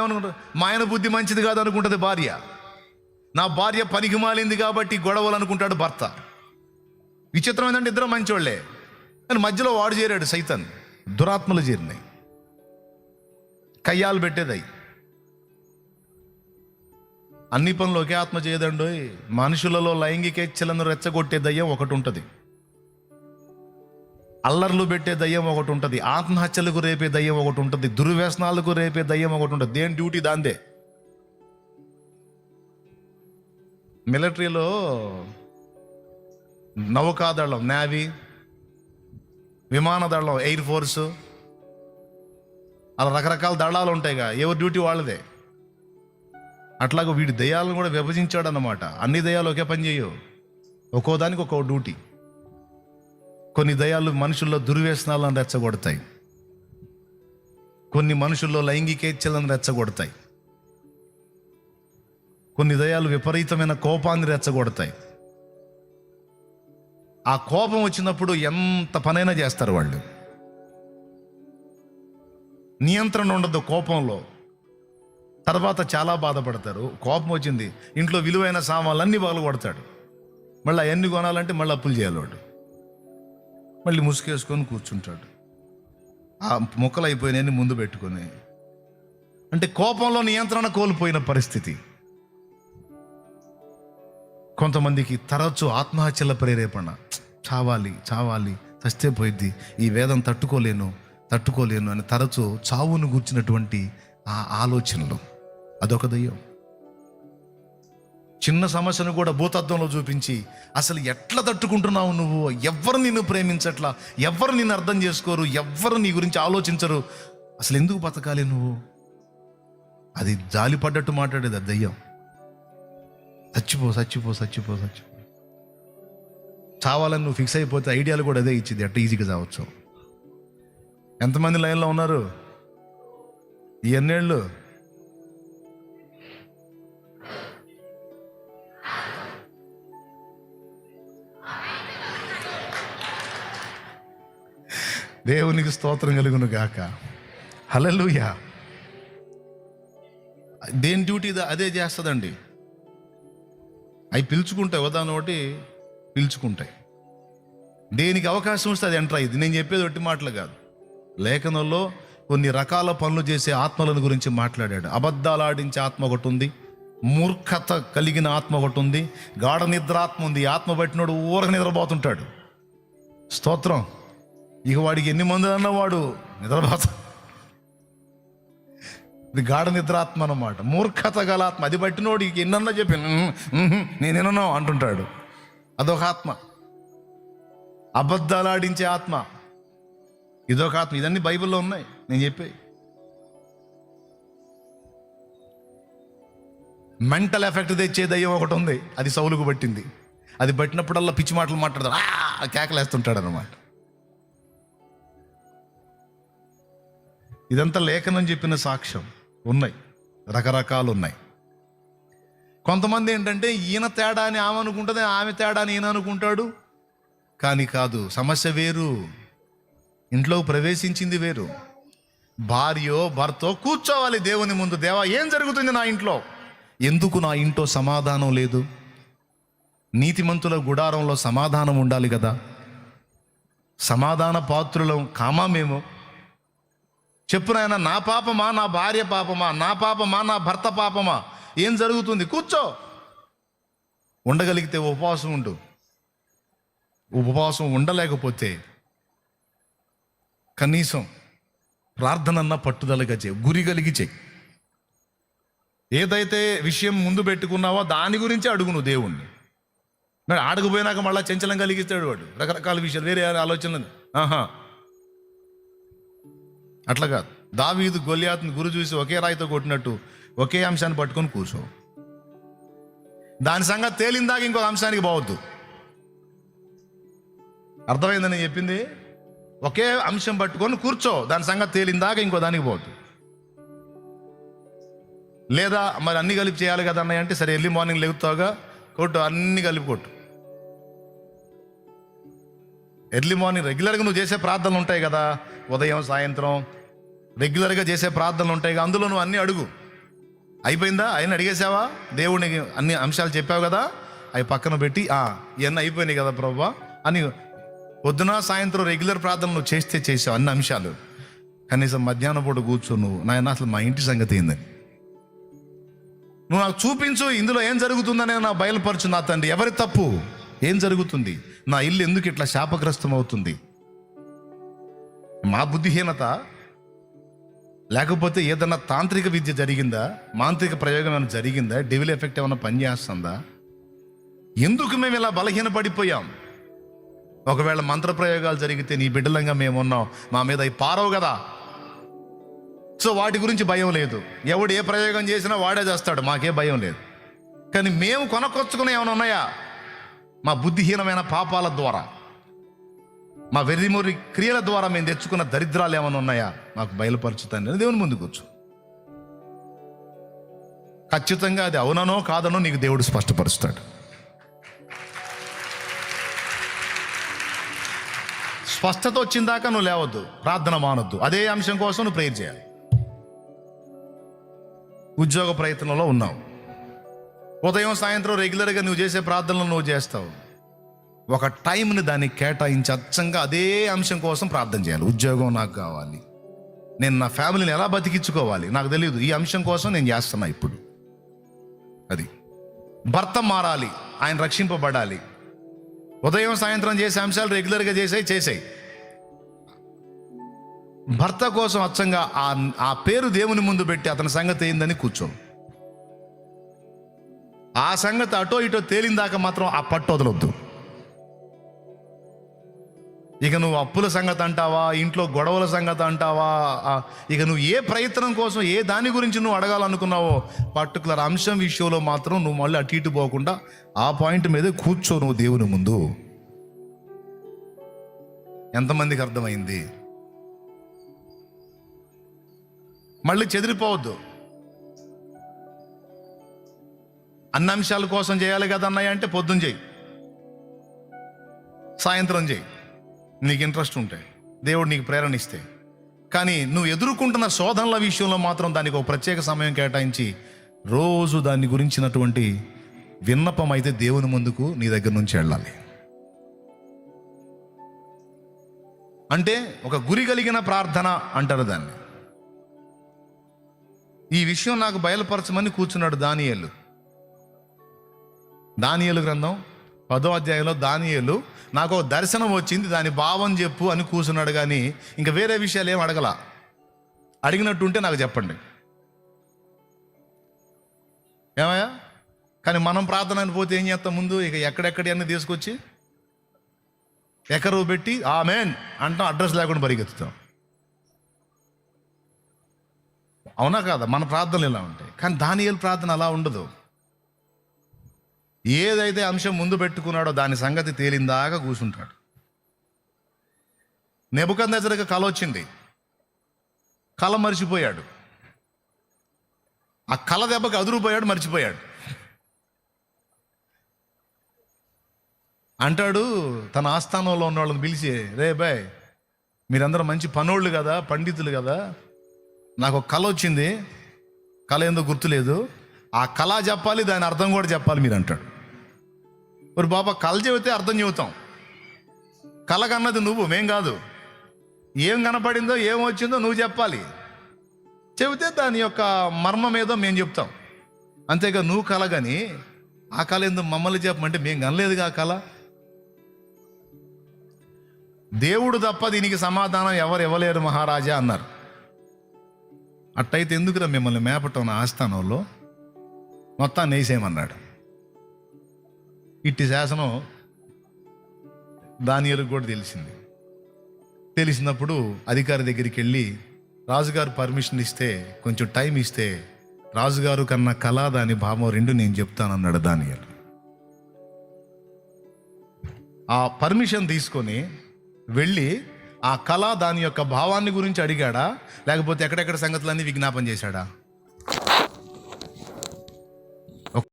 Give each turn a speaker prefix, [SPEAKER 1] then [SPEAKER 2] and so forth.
[SPEAKER 1] ఏమనుకుంటారు, మా ఆయన బుద్ధి మంచిది కాదు అనుకుంటుంది భార్య. నా భార్య పనికి మాలింది కాబట్టి గొడవలు అనుకుంటాడు భర్త. విచిత్రం ఏంటంటే ఇద్దరు మంచోళ్లే, కానీ మధ్యలో వాడు చేరాడు సైతాన్. దురాత్మలు చేరినాయి, కయ్యాలు పెట్టేదయ్యి. అన్ని పనులు ఒకే ఆత్మ చేయదండి. మనుషులలో లైంగికేచ్ఛలను రెచ్చగొట్టే దయ్యం ఒకటి ఉంటుంది, అల్లర్లు పెట్టే దయ్యం ఒకటి ఉంటుంది, ఆత్మహత్యలకు రేపే దయ్యం ఒకటి ఉంటుంది, దుర్వ్యసనాలకు రేపే దయ్యం ఒకటి ఉంటుంది. దేని డ్యూటీ దాందే. మిలిటరీలో నౌకాదళం నేవీ, విమానదళం ఎయిర్ ఫోర్సు, అలా రకరకాల దళాలు ఉంటాయిగా, ఎవరి డ్యూటీ వాళ్ళదే. అట్లాగే వీడి దయ్యాలను కూడా విభజించాడు అన్నమాట. అన్ని దయ్యాలు ఒకే పని చేయవు, ఒక్కో దానికి ఒక్కో డ్యూటీ. కొన్ని దయ్యాలు మనుషుల్లో దుర్వ్యసనాలను రెచ్చగొడతాయి, కొన్ని మనుషుల్లో లైంగికేచ్ఛలను రెచ్చగొడతాయి, కొన్ని దయ్యాలు విపరీతమైన కోపాన్ని రెచ్చగొడతాయి. ఆ కోపం వచ్చినప్పుడు ఎంత పనైనా చేస్తారు వాళ్ళు. నియంత్రణ ఉండదు కోపంలో. తర్వాత చాలా బాధపడతారు. కోపం వచ్చింది, ఇంట్లో విలువైన సామాన్లన్నీ బాగా కొడతాడు. మళ్ళీ అవన్నీ కొనాలంటే మళ్ళీ అప్పులు చేయాలి వాడు. మళ్ళీ ముసుగేసుకొని కూర్చుంటాడు, ఆ ముక్కలు అయిపోయినాయని ముందు పెట్టుకొని. అంటే కోపంలో నియంత్రణ కోల్పోయిన పరిస్థితి. కొంతమందికి తరచు ఆత్మహత్యల ప్రేరేపణ. చావాలి చావాలి, చస్తే పోయిద్ది, ఈ వేదం తట్టుకోలేను అని తరచు చావును గూర్చినటువంటి ఆ ఆలోచనలు, అదొక దయ్యం. చిన్న సమస్యను కూడా భూతత్వంలో చూపించి అసలు ఎట్లా తట్టుకుంటున్నావు నువ్వు, ఎవ్వరు నిన్ను ప్రేమించట్లా, ఎవ్వరు నిన్ను అర్థం చేసుకోరు, ఎవ్వరు నీ గురించి ఆలోచించరు, అసలు ఎందుకు బతకాలి నువ్వు, అది జాలిపడ్డట్టు మాట్లాడేది ఆ దయ్యం. చచ్చిపో చచ్చిపో చచ్చిపో చచ్చిపో. చావాలని నువ్వు ఫిక్స్ అయిపోతే ఐడియాలు కూడా అదే ఇచ్చింది, ఎట్లా ఈజీగా చావచ్చు. ఎంతమంది లైన్లో ఉన్నారు ఈ ఎన్నేళ్ళు? దేవునికి స్తోత్రం కలుగును గాక. హల్లెలూయా. దేని డ్యూటీ అదే చేస్తుందండి. అవి పిలుచుకుంటాయి, ఉదాహరణ ఒకటి పిలుచుకుంటాయి. దేనికి అవకాశం వస్తే అది ఎంటర్ అయ్యింది. నేను చెప్పేది ఒట్టి మాటలు కాదు, లేఖనంలో కొన్ని రకాల పనులు చేసే ఆత్మలను గురించి మాట్లాడాడు. అబద్ధాలు ఆడించే ఆత్మ ఒకటి ఉంది, మూర్ఖత కలిగిన ఆత్మ ఒకటి ఉంది, గాఢ నిద్రాత్మ ఉంది. ఆత్మ పట్టినోడు ఊరక నిద్రపోతుంటాడు. స్తోత్రం. ఇక వాడికి ఎన్ని మంది అన్నా వాడు నిద్రపోతా. ఇది గాఢ నిద్రాత్మ అన్నమాట, మూర్ఖత గల ఆత్మ. అది పట్టినోడు ఇక ఎన్నన్నా చెప్పి నేనేనో అంటుంటాడు, అదొక ఆత్మ. అబద్ధాలు ఆడించే ఆత్మ ఇదొక ఆత్మ. ఇదన్నీ బైబిల్లో ఉన్నాయి నేను చెప్పే. మెంటల్ ఎఫెక్ట్ తెచ్చే దయ్యం ఒకటి ఉంది, అది సౌలుకు పట్టింది. అది పట్టినప్పుడల్లా పిచ్చి మాటలు మాట్లాడతాడు, కేకలేస్తుంటాడు అన్నమాట. ఇదంతా లేఖనం చెప్పిన సాక్ష్యం. ఉన్నాయి, రకరకాలు ఉన్నాయి. కొంతమంది ఏంటంటే ఈయన తేడా అని ఆమె అనుకుంటుంది, ఆమె తేడా అని ఈయన అనుకుంటాడు. కానీ కాదు, సమస్య వేరు, ఇంట్లో ప్రవేశించింది వేరు. భార్యో భర్తో కూర్చోవాలి దేవుని ముందు. దేవా, ఏం జరుగుతుంది నా ఇంట్లో? ఎందుకు నా ఇంట్లో సమాధానం లేదు? నీతిమంతుల గుడారంలో సమాధానం ఉండాలి కదా. సమాధాన పాత్రులం కామా మేము? చెప్పు నాయన, నా పాపమా, నా భార్య పాపమా, నా పాపమా, నా భర్త పాపమా? ఏం జరుగుతుంది? కూర్చో. ఉండగలిగితే ఉపవాసం ఉండు. ఉపవాసం ఉండలేకపోతే కనీసం ప్రార్థనన్నా పట్టుదలగా చేయి, గురి కలిగి చేయి. ఏదైతే విషయం ముందు పెట్టుకున్నావో దాని గురించి అడుగు నువ్వు దేవుణ్ణి. మరి ఆడకపోయినాక మళ్ళీ చంచలం కలిగిస్తాడు వాడు, రకరకాల విషయాలు, వేరే ఆలోచనలు. అట్లా కాదు. దావీదు గొల్యాతుని గురి చూసి ఒకే రాయితో కొట్టినట్టు ఒకే అంశాన్ని పట్టుకొని కూర్చో. దాని సంగతి తేలిందాక ఇంకో అంశానికి పోవద్దు. అర్థమైందని చెప్పింది. ఒకే అంశం పట్టుకొని కూర్చో, దాని సంగతి తేలిందాక ఇంకో దానికి పోవద్దు. లేదా మరి అన్ని కలిపి చేయాలి కదా అన్నయ్య అంటే, సరే ఎర్లీ మార్నింగ్ లేగుతావుగా, కొట్టు, అన్ని కలిపి కొట్టు. ఎర్లీ మార్నింగ్ రెగ్యులర్గా నువ్వు చేసే ప్రార్థనలు ఉంటాయి కదా, ఉదయం సాయంత్రం రెగ్యులర్గా చేసే ప్రార్థనలు ఉంటాయి కదా, అందులో నువ్వు అన్నీ అడుగు. అయిపోయిందా? ఆయన అడిగేసావా? దేవునికి అన్ని అంశాలు చెప్పావు కదా, అవి పక్కన పెట్టి ఇవన్నీ అయిపోయినాయి కదా ప్రభువా అని పొద్దున సాయంత్రం రెగ్యులర్ ప్రార్థన నువ్వు చేసావు అన్ని అంశాలు. కనీసం మధ్యాహ్నం పూట కూర్చో నువ్వు, నాయన అసలు మా ఇంటి సంగతి ఏందని నువ్వు నాకు చూపించు, ఇందులో ఏం జరుగుతుందని నా బయలుపరచు నా తండ్రి. ఎవరి తప్పు? ఏం జరుగుతుంది? నా ఇల్లు ఎందుకు ఇట్లా శాపగ్రస్తం అవుతుంది? మా బుద్ధిహీనత, లేకపోతే ఏదన్నా తాంత్రిక విద్య జరిగిందా, మాంత్రిక ప్రయోగం ఏమైనా జరిగిందా, డెవిల్ ఎఫెక్ట్ ఏమైనా పనిచేస్తుందా? ఎందుకు మేము ఇలా బలహీనపడిపోయాం? ఒకవేళ మంత్ర ప్రయోగాలు జరిగితే నీ బిడ్డలంగా మేమున్నాం, మా మీద అవి పారవు కదా. సో వాటి గురించి భయం లేదు. ఎవడు ఏ ప్రయోగం చేసినా వాడే చేస్తాడు, మాకే భయం లేదు. కానీ మేము కొనకొచ్చుకునే ఏమైనా ఉన్నాయా? మా బుద్ధిహీనమైన పాపాల ద్వారా, మా వెర్రిమొర్రి క్రియల ద్వారా మేము తెచ్చుకున్న దరిద్రాలు ఏమైనా ఉన్నాయా? మాకు బయలుపరచుతాను దేవుని ముందుకు వచ్చు. ఖచ్చితంగా అది అవుననో కాదనో నీకు దేవుడు స్పష్టపరుస్తాడు. స్పష్టత వచ్చిందాకా నువ్వు లేవద్దు, ప్రార్థన మానొద్దు. అదే అంశం కోసం నువ్వు ప్రేయర్ చేయాలి. ఉద్యోగ ప్రయత్నంలో ఉన్నావు, ఉదయం సాయంత్రం రెగ్యులర్గా నువ్వు చేసే ప్రార్థనలు నువ్వు చేస్తావు. ఒక టైంని దానికి కేటాయించి అచ్చంగా అదే అంశం కోసం ప్రార్థన చేయాలి. ఉద్యోగం నాకు కావాలి, నేను నా ఫ్యామిలీని ఎలా బతికించుకోవాలి నాకు తెలియదు, ఈ అంశం కోసం నేను చేస్తున్నా ఇప్పుడు. అది భర్త మారాలి, ఆయన రక్షింపబడాలి. ఉదయం సాయంత్రం చేసే అంశాలు రెగ్యులర్గా చేసాయి. భర్త కోసం అచ్చంగా ఆ పేరు దేవుని ముందు పెట్టి అతని సంగతి ఏందని కూర్చో. ఆ సంగతి అటో ఇటో తేలిందాక మాత్రం ఆ పట్టు వదలొద్దు. ఇక నువ్వు అప్పుల సంగతి అంటావా, ఇంట్లో గొడవల సంగతి అంటావా, ఇక నువ్వు ఏ ప్రయత్నం కోసం ఏ దాని గురించి నువ్వు అడగాలనుకున్నావో పర్టికులర్ అంశం విషయంలో మాత్రం నువ్వు మళ్ళీ అటు ఇటు పోకుండా ఆ పాయింట్ మీద కూర్చో నువ్వు దేవుని ముందు. ఎంతమందికి అర్థమైంది? మళ్ళీ చెదిరిపోవద్దు. అన్ని అంశాల కోసం చేయాలి కదా అన్నయ్య అంటే పొద్దున్న చేయి, సాయంత్రం చేయి, నీకు ఇంట్రెస్ట్ ఉంటే, దేవుడు నీకు ప్రేరణ ఇస్తే. కానీ నువ్వు ఎదుర్కొంటున్న శోధనల విషయంలో మాత్రం దానికి ఒక ప్రత్యేక సమయం కేటాయించి రోజు దాని గురించినటువంటి విన్నపం అయితే దేవుని ముందుకు నీ దగ్గర నుంచి వెళ్ళాలి. అంటే ఒక గురి కలిగిన ప్రార్థన అంటారు దాన్ని. ఈ విషయం నాకు బయలుపరచమని కూర్చున్నాడు దానియేలు గ్రంథం 10వ అధ్యాయంలో దానియేలు నాకు ఒక దర్శనం వచ్చింది, దాని భావం చెప్పు అని కూర్చున్నాడు. కానీ ఇంకా వేరే విషయాలు ఏం అడగలా. అడిగినట్టుంటే నాకు చెప్పండి ఏమయ్యా. కానీ మనం ప్రార్థన పోతే ఏం చేస్తాం? ముందు ఇక ఎక్కడెక్కడి అన్నీ తీసుకొచ్చి ఎకరువు పెట్టి ఆమేన్ అంటాం, అడ్రస్ లేకుండా పరిగెత్తుతాం. అవునా కాదా? మన ప్రార్థనలు ఇలా ఉంటాయి. కానీ దానియేలు ప్రార్థన అలా ఉండదు. ఏదైతే అంశం ముందు పెట్టుకున్నాడో దాని సంగతి తేలిందాకా కూర్చుంటాడు. నెబుకద్నెజరుకి కల వచ్చింది, కల మర్చిపోయాడు. ఆ కల దెబ్బకి అదురుపోయాడు, మర్చిపోయాడు. అంటాడు తన ఆస్థానంలో ఉన్న వాళ్ళని పిలిచి, రే బాయ్ మీరందరూ మంచి పనోళ్ళు కదా, పండితులు కదా, నాకు ఒక కళ వచ్చింది, కళ ఏందో గుర్తులేదు, ఆ కళ చెప్పాలి, దాని అర్థం కూడా చెప్పాలి మీరు అంటాడు. మరి బాబా కళ చెబితే అర్థం చెబుతాం, కళ కన్నది నువ్వు, మేం కాదు. ఏం కనపడిందో ఏం వచ్చిందో నువ్వు చెప్పాలి. చెబితే దాని యొక్క మర్మం ఏదో మేము చెప్తాం. అంతేగా నువ్వు కళ కానీ ఆ కళ ఏందో మమ్మల్ని చెప్పమంటే మేము కనలేదుగా ఆ కళ. దేవుడు తప్ప దీనికి సమాధానం ఎవరు ఇవ్వలేరు మహారాజా అన్నారు. అట్టయితే ఎందుకురా మిమ్మల్ని మేపటం నా ఆస్థానంలో, మొత్తాన్ని వేసేయమన్నాడు. ఇట్టి శాసనం దానియేలుకు కూడా తెలిసింది. తెలిసినప్పుడు అధికారి దగ్గరికి వెళ్ళి రాజుగారు పర్మిషన్ ఇస్తే, కొంచెం టైం ఇస్తే రాజుగారు కన్నా కళ దాని భావం రెండు నేను చెప్తానన్నాడు దానియేలు. ఆ పర్మిషన్ తీసుకొని వెళ్ళి ఆ కళ దాని యొక్క భావాన్ని గురించి అడిగాడా, లేకపోతే ఎక్కడెక్కడ సంగతులన్నీ విజ్ఞాపన చేశాడా?